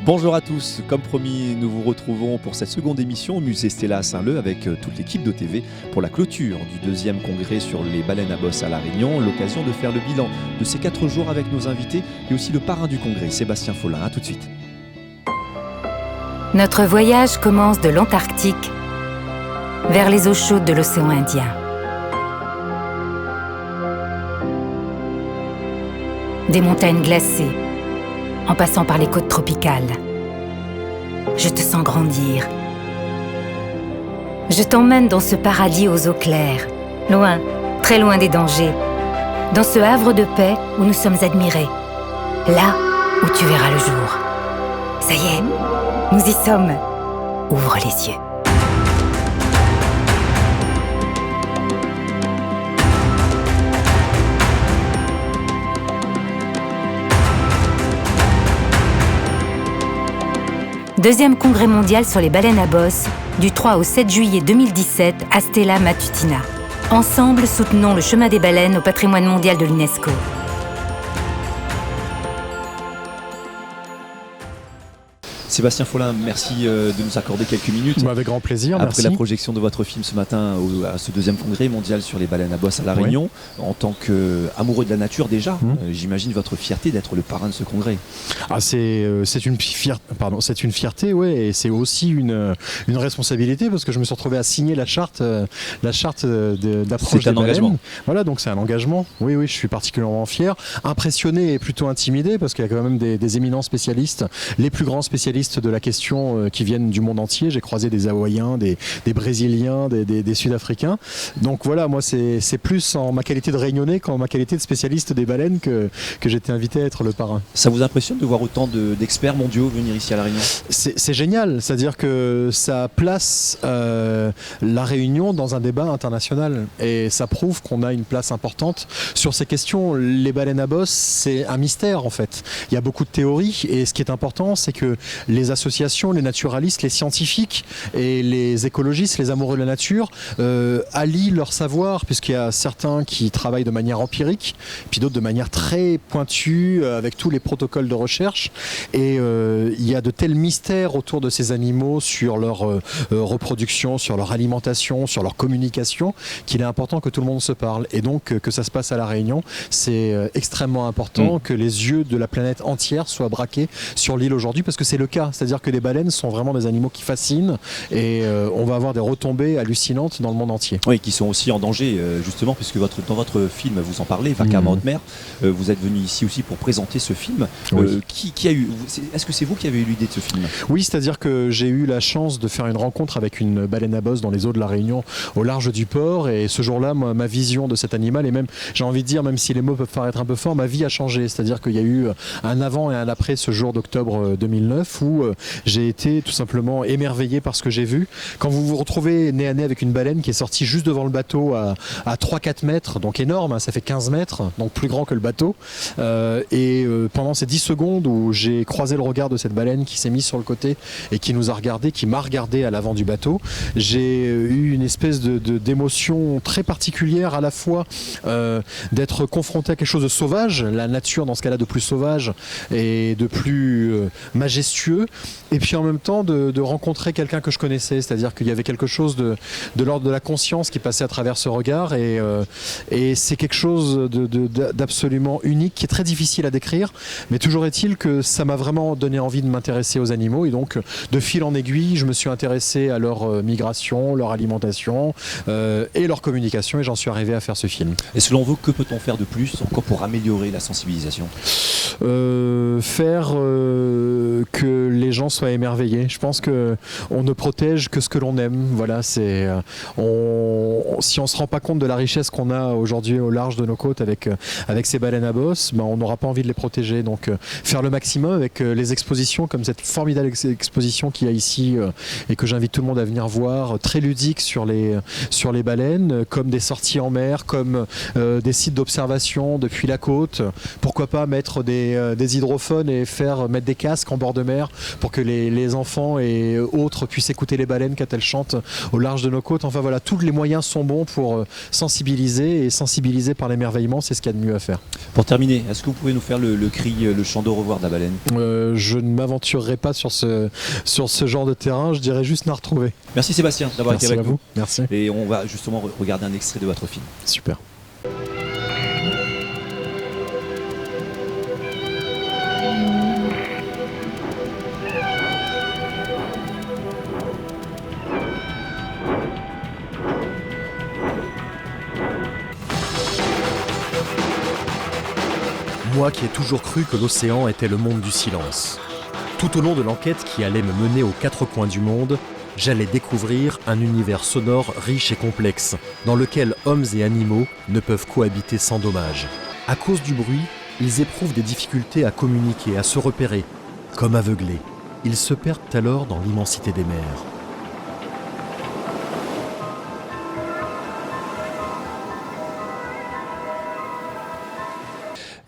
Bonjour à tous, comme promis, nous vous retrouvons pour cette seconde émission au musée Stella à Saint-Leu avec toute l'équipe d'OTV pour la clôture du deuxième congrès sur les baleines à bosse à La Réunion, l'occasion de faire le bilan de ces 4 jours avec nos invités et aussi le parrain du congrès, Sébastien Follin. A tout de suite. Notre voyage commence de l'Antarctique vers les eaux chaudes de l'océan Indien. Des montagnes glacées, en passant par les côtes tropicales. Je te sens grandir. Je t'emmène dans ce paradis aux eaux claires, loin, très loin des dangers, dans ce havre de paix où nous sommes admirés, là où tu verras le jour. Ça y est, nous y sommes. Ouvre les yeux. Deuxième congrès mondial sur les baleines à bosse, du 3 au 7 juillet 2017 à Stella Matutina. Ensemble, soutenons le chemin des baleines au patrimoine mondial de l'UNESCO. Sébastien Follin, merci de nous accorder quelques minutes. Avec grand plaisir, Après merci. la projection de votre film ce matin à ce deuxième congrès mondial sur les baleines à bosse à La Réunion, en tant qu'amoureux de la nature déjà, j'imagine votre fierté d'être le parrain de ce congrès. C'est une fierté, ouais, et c'est aussi une responsabilité parce que je me suis retrouvé à signer la charte d'approche C'est un des baleines. engagement. Voilà, donc c'est un engagement. Oui, je suis particulièrement fier, impressionné et plutôt intimidé parce qu'il y a quand même des éminents spécialistes, les plus grands spécialistes de la question qui viennent du monde entier. J'ai croisé des Hawaïens, des Brésiliens, des Sud-Africains. Donc voilà, moi c'est plus en ma qualité de réunionnais qu'en ma qualité de spécialiste des baleines que j'ai été invité à être le parrain. Ça vous impressionne de voir autant d'experts mondiaux venir ici à La Réunion ? C'est génial, c'est-à-dire que ça place La Réunion dans un débat international et ça prouve qu'on a une place importante sur ces questions. Les baleines à bosse, c'est un mystère en fait. Il y a beaucoup de théories et ce qui est important, c'est que les associations, les naturalistes, les scientifiques et les écologistes, les amoureux de la nature allient leur savoir, puisqu'il y a certains qui travaillent de manière empirique, puis d'autres de manière très pointue avec tous les protocoles de recherche. Et il y a de tels mystères autour de ces animaux sur leur reproduction, sur leur alimentation, sur leur communication, qu'il est important que tout le monde se parle. Et donc que ça se passe à La Réunion, c'est extrêmement important que les yeux de la planète entière soient braqués sur l'île aujourd'hui, parce que c'est le cas, c'est-à-dire que les baleines sont vraiment des animaux qui fascinent et on va avoir des retombées hallucinantes dans le monde entier. Oui, qui sont aussi en danger justement, puisque dans votre film, vous en parlez, Vacarme en haute mer, vous êtes venu ici aussi pour présenter ce film. Oui. Est-ce que c'est vous qui avez eu l'idée de ce film ? Oui, c'est-à-dire que j'ai eu la chance de faire une rencontre avec une baleine à bosse dans les eaux de La Réunion, au large du port, et ce jour-là, ma vision de cet animal, et même, j'ai envie de dire, même si les mots peuvent paraître un peu forts, ma vie a changé, c'est-à-dire qu'il y a eu un avant et un après ce jour d'octobre 2009 où j'ai été tout simplement émerveillé par ce que j'ai vu. Quand vous vous retrouvez nez à nez avec une baleine qui est sortie juste devant le bateau à 3-4 mètres, donc énorme, hein, ça fait 15 mètres, donc plus grand que le bateau, pendant ces 10 secondes où j'ai croisé le regard de cette baleine qui s'est mise sur le côté et qui nous a regardé, qui m'a regardé à l'avant du bateau, j'ai eu une espèce d'émotion très particulière, à la fois d'être confronté à quelque chose de sauvage, la nature dans ce cas-là de plus sauvage et de plus majestueux, et puis en même temps de rencontrer quelqu'un que je connaissais, c'est-à-dire qu'il y avait quelque chose de l'ordre de la conscience qui passait à travers ce regard, et c'est quelque chose d'absolument unique, qui est très difficile à décrire, mais toujours est-il que ça m'a vraiment donné envie de m'intéresser aux animaux, et donc de fil en aiguille, je me suis intéressé à leur migration, leur alimentation et leur communication, et j'en suis arrivé à faire ce film. Et selon vous, que peut-on faire de plus encore pour améliorer la sensibilisation ? Faire que les gens soient émerveillés. Je pense que on ne protège que ce que l'on aime. Voilà, si on se rend pas compte de la richesse qu'on a aujourd'hui au large de nos côtes avec ces baleines à bosse, on n'aura pas envie de les protéger. Donc faire le maximum avec les expositions comme cette formidable exposition qu'il y a ici et que j'invite tout le monde à venir voir, très ludique sur les baleines, comme des sorties en mer, comme des sites d'observation depuis la côte. Pourquoi pas mettre des hydrophones et mettre des casques en bord de mer pour que les enfants et autres puissent écouter les baleines quand elles chantent au large de nos côtes. Enfin voilà, tous les moyens sont bons pour sensibiliser, et sensibiliser par l'émerveillement, c'est ce qu'il y a de mieux à faire. Pour terminer, est-ce que vous pouvez nous faire le cri, le chant d'au revoir de la baleine? Je ne m'aventurerai pas sur ce genre de terrain, je dirais juste n'a retrouver. Merci Sébastien d'avoir été Merci avec à nous. vous. Merci. Et on va justement regarder un extrait de votre film. Super. Moi qui ai toujours cru que l'océan était le monde du silence. Tout au long de l'enquête qui allait me mener aux quatre coins du monde, j'allais découvrir un univers sonore riche et complexe, dans lequel hommes et animaux ne peuvent cohabiter sans dommage. À cause du bruit, ils éprouvent des difficultés à communiquer, à se repérer. Comme aveuglés, ils se perdent alors dans l'immensité des mers.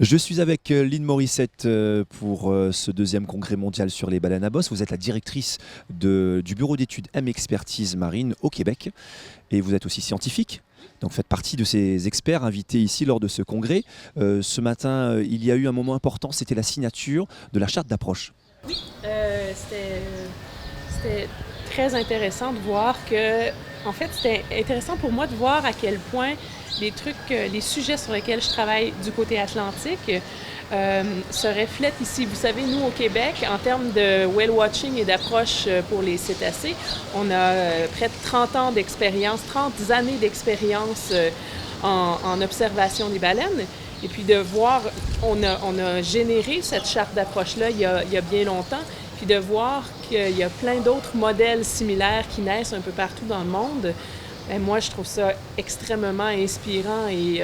Je suis avec Lynn Morissette pour ce deuxième congrès mondial sur les baleines à bosse. Vous êtes la directrice du bureau d'études M Expertise Marine au Québec et vous êtes aussi scientifique. Donc faites partie de ces experts invités ici lors de ce congrès. Ce matin, il y a eu un moment important, c'était la signature de la charte d'approche. Oui, c'était très intéressant de voir que, en fait, c'était intéressant pour moi de voir à quel point les sujets sur lesquels je travaille du côté atlantique se reflètent ici. Vous savez, nous, au Québec, en termes de whale watching et d'approche pour les cétacés, on a près de 30 ans d'expérience, 30 années d'expérience en observation des baleines. Et puis de voir, on a généré cette charte d'approche-là il y a bien longtemps, puis de voir qu'il y a plein d'autres modèles similaires qui naissent un peu partout dans le monde. Et moi, je trouve ça extrêmement inspirant et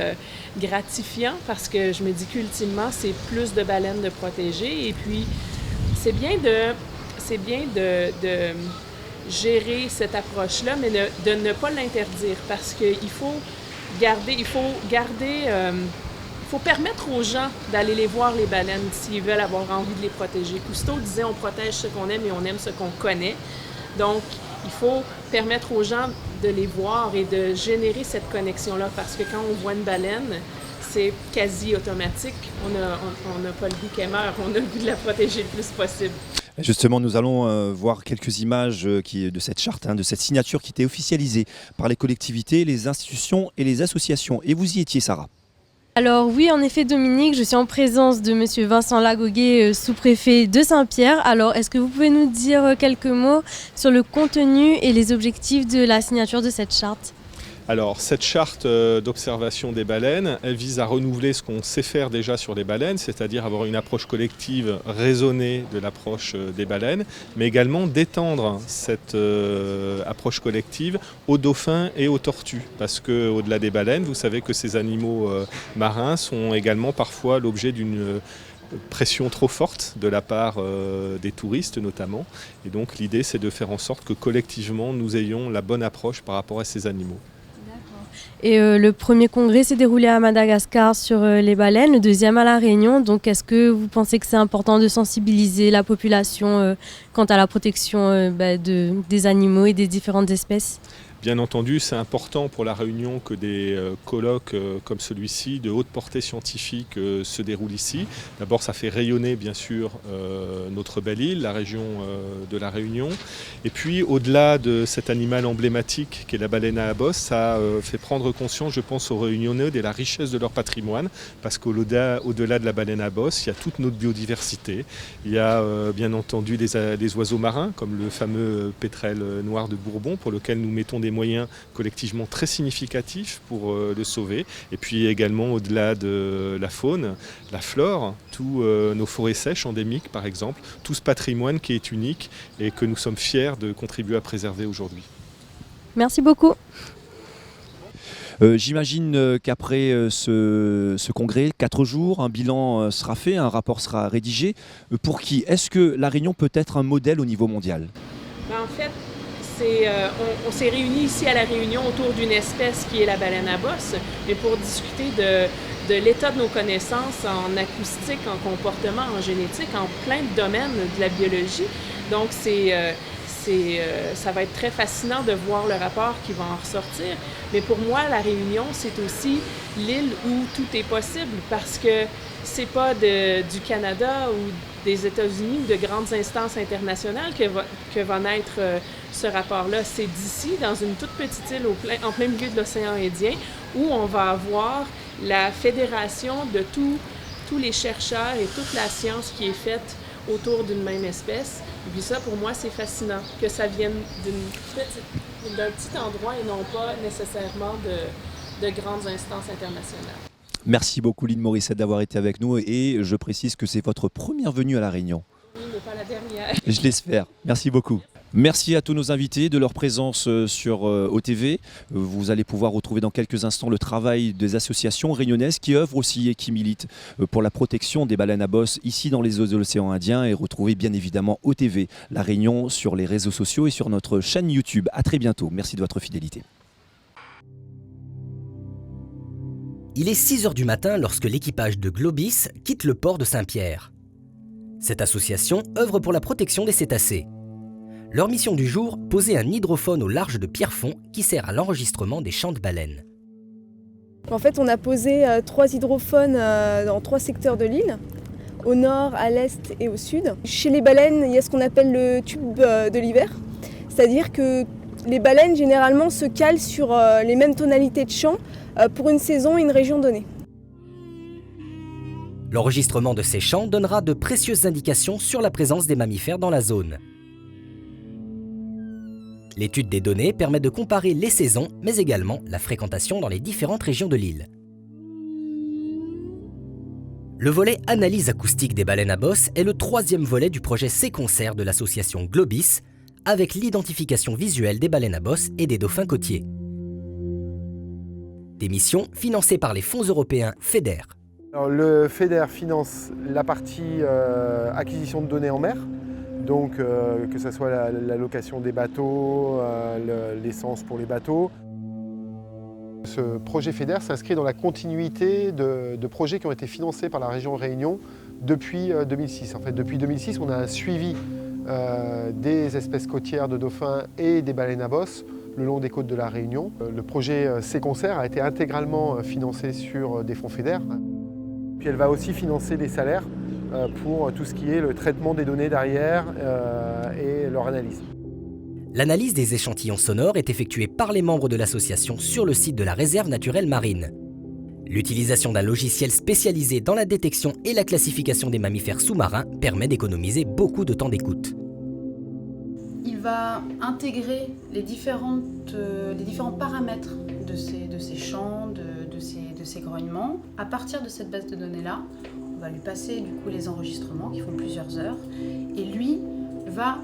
gratifiant parce que je me dis qu'ultimement, c'est plus de baleines de protéger. Et puis, c'est bien de gérer cette approche-là, mais de ne pas l'interdire parce qu'il faut permettre aux gens d'aller les voir, les baleines, s'ils veulent avoir envie de les protéger. Cousteau disait, on protège ce qu'on aime et on aime ce qu'on connaît. Donc, il faut permettre aux gens de les voir et de générer cette connexion-là parce que quand on voit une baleine, c'est quasi automatique. On n'a pas le goût qu'elle meure, on a le goût de la protéger le plus possible. Justement, nous allons voir quelques images de cette charte, de cette signature qui était officialisée par les collectivités, les institutions et les associations. Et vous y étiez, Sarah? Alors oui, en effet, Dominique, je suis en présence de Monsieur Vincent Lagoguet, sous-préfet de Saint-Pierre. Alors, est-ce que vous pouvez nous dire quelques mots sur le contenu et les objectifs de la signature de cette charte ? Alors, cette charte d'observation des baleines, elle vise à renouveler ce qu'on sait faire déjà sur les baleines, c'est-à-dire avoir une approche collective raisonnée de l'approche des baleines, mais également d'étendre cette approche collective aux dauphins et aux tortues. Parce qu'au-delà des baleines, vous savez que ces animaux marins sont également parfois l'objet d'une pression trop forte de la part des touristes notamment. Et donc l'idée, c'est de faire en sorte que collectivement, nous ayons la bonne approche par rapport à ces animaux. Et le premier congrès s'est déroulé à Madagascar sur les baleines, le deuxième à La Réunion. Donc est-ce que vous pensez que c'est important de sensibiliser la population quant à la protection des animaux et des différentes espèces ? Bien entendu, c'est important pour La Réunion que des colloques comme celui-ci, de haute portée scientifique, se déroulent ici. D'abord, ça fait rayonner, bien sûr, notre belle île, la région de La Réunion. Et puis, au-delà de cet animal emblématique qu'est la baleine à bosse, ça fait prendre conscience, je pense, aux Réunionnais de la richesse de leur patrimoine, parce qu'au-delà de la baleine à bosse, il y a toute notre biodiversité. Il y a, bien entendu, des oiseaux marins, comme le fameux pétrel noir de Bourbon, pour lequel nous mettons des moyens collectivement très significatifs pour le sauver. Et puis également au-delà de la faune, la flore, tous nos forêts sèches endémiques par exemple, tout ce patrimoine qui est unique et que nous sommes fiers de contribuer à préserver aujourd'hui. Merci beaucoup. J'imagine qu'après ce congrès, 4 jours, un bilan sera fait, un rapport sera rédigé. Pour qui? Est-ce que La Réunion peut être un modèle au niveau mondial? En fait, on s'est réunis ici à La Réunion autour d'une espèce qui est la baleine à bosse, mais pour discuter de l'état de nos connaissances en acoustique, en comportement, en génétique, en plein de domaines de la biologie. Donc, ça va être très fascinant de voir le rapport qui va en ressortir. Mais pour moi, La Réunion, c'est aussi l'île où tout est possible parce que c'est pas du Canada ou des États-Unis ou de grandes instances internationales que va naître ce rapport-là. C'est d'ici, dans une toute petite île en plein milieu de l'océan Indien, où on va avoir la fédération de tous les chercheurs et toute la science qui est faite autour d'une même espèce. Et puis ça, pour moi, c'est fascinant, que ça vienne d'un petit endroit et non pas nécessairement de grandes instances internationales. Merci beaucoup Lynn Morissette d'avoir été avec nous et je précise que c'est votre première venue à La Réunion. Oui, mais pas la dernière. Je l'espère. Merci beaucoup. Merci à tous nos invités de leur présence sur OTV. Vous allez pouvoir retrouver dans quelques instants le travail des associations réunionnaises qui œuvrent aussi et qui militent pour la protection des baleines à bosse ici dans les eaux de l'océan Indien et retrouver bien évidemment OTV, La Réunion sur les réseaux sociaux et sur notre chaîne YouTube. À très bientôt. Merci de votre fidélité. Il est 6h du matin lorsque l'équipage de Globis quitte le port de Saint-Pierre. Cette association œuvre pour la protection des cétacés. Leur mission du jour, poser un hydrophone au large de Pierrefonds qui sert à l'enregistrement des chants de baleines. En fait, on a posé 3 hydrophones dans 3 secteurs de l'île, au nord, à l'est et au sud. Chez les baleines, il y a ce qu'on appelle le tube de l'hiver, c'est-à-dire que les baleines généralement se calent sur les mêmes tonalités de chant pour une saison et une région donnée. L'enregistrement de ces chants donnera de précieuses indications sur la présence des mammifères dans la zone. L'étude des données permet de comparer les saisons, mais également la fréquentation dans les différentes régions de l'île. Le volet analyse acoustique des baleines à bosse est le 3e volet du projet Séconcerts de l'association Globis, avec l'identification visuelle des baleines à bosse et des dauphins côtiers. Des missions financées par les fonds européens FEDER. Alors, le FEDER finance la partie acquisition de données en mer, donc que ce soit la location des bateaux, l'essence pour les bateaux. Ce projet FEDER s'inscrit dans la continuité de projets qui ont été financés par la région Réunion depuis 2006. En fait, depuis 2006, on a un suivi des espèces côtières de dauphins et des baleines à bosse le long des côtes de la Réunion. Le projet Séconcerts a été intégralement financé sur des fonds FEDER. Puis elle va aussi financer les salaires pour tout ce qui est le traitement des données derrière et leur analyse. L'analyse des échantillons sonores est effectuée par les membres de l'association sur le site de la réserve naturelle marine. L'utilisation d'un logiciel spécialisé dans la détection et la classification des mammifères sous-marins permet d'économiser beaucoup de temps d'écoute. Il va intégrer les différents paramètres de ces chants, de ces grognements. À partir de cette base de données-là, on va lui passer du coup les enregistrements qui font plusieurs heures et lui va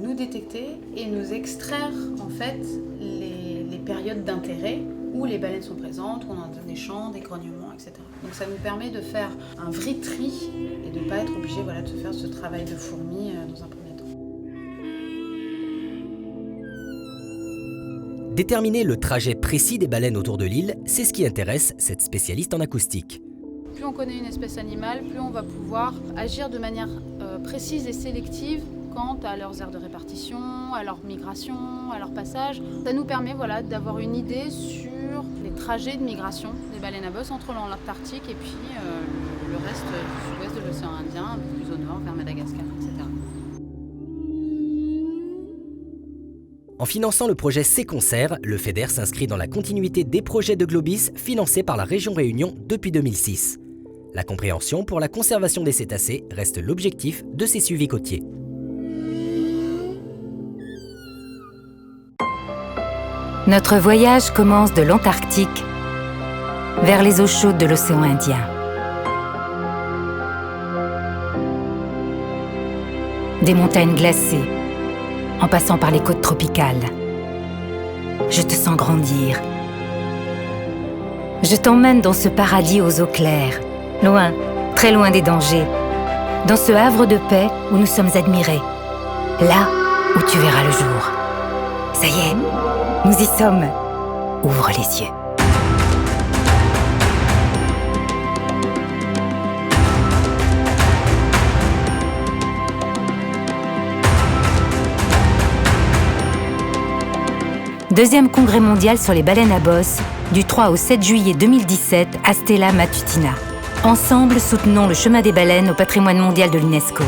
nous détecter et nous extraire en fait les périodes d'intérêt où les baleines sont présentes, où on a des chants, des grognements, etc. Donc ça nous permet de faire un vrai tri et de ne pas être obligé de faire ce travail de fourmi dans un premier temps. Déterminer le trajet précis des baleines autour de l'île, c'est ce qui intéresse cette spécialiste en acoustique. Plus on connaît une espèce animale, plus on va pouvoir agir de manière précise et sélective quant à leurs aires de répartition, à leur migration, à leur passage. Ça nous permet d'avoir une idée sur les trajets de migration des baleines à bosse entre l'Antarctique et puis le reste du sud-ouest de l'océan Indien, un peu plus au nord, vers Madagascar, etc. En finançant le projet Séconcerts, le FEDER s'inscrit dans la continuité des projets de Globis financés par la région Réunion depuis 2006. La compréhension pour la conservation des cétacés reste l'objectif de ces suivis côtiers. Notre voyage commence de l'Antarctique vers les eaux chaudes de l'océan Indien. Des montagnes glacées, en passant par les côtes tropicales. Je te sens grandir. Je t'emmène dans ce paradis aux eaux claires, loin, très loin des dangers, dans ce havre de paix où nous sommes admirés, là où tu verras le jour. Ça y est, nous y sommes. Ouvre les yeux. Deuxième congrès mondial sur les baleines à bosse, du 3 au 7 juillet 2017 à Stella Matutina. Ensemble, soutenons le chemin des baleines au patrimoine mondial de l'UNESCO.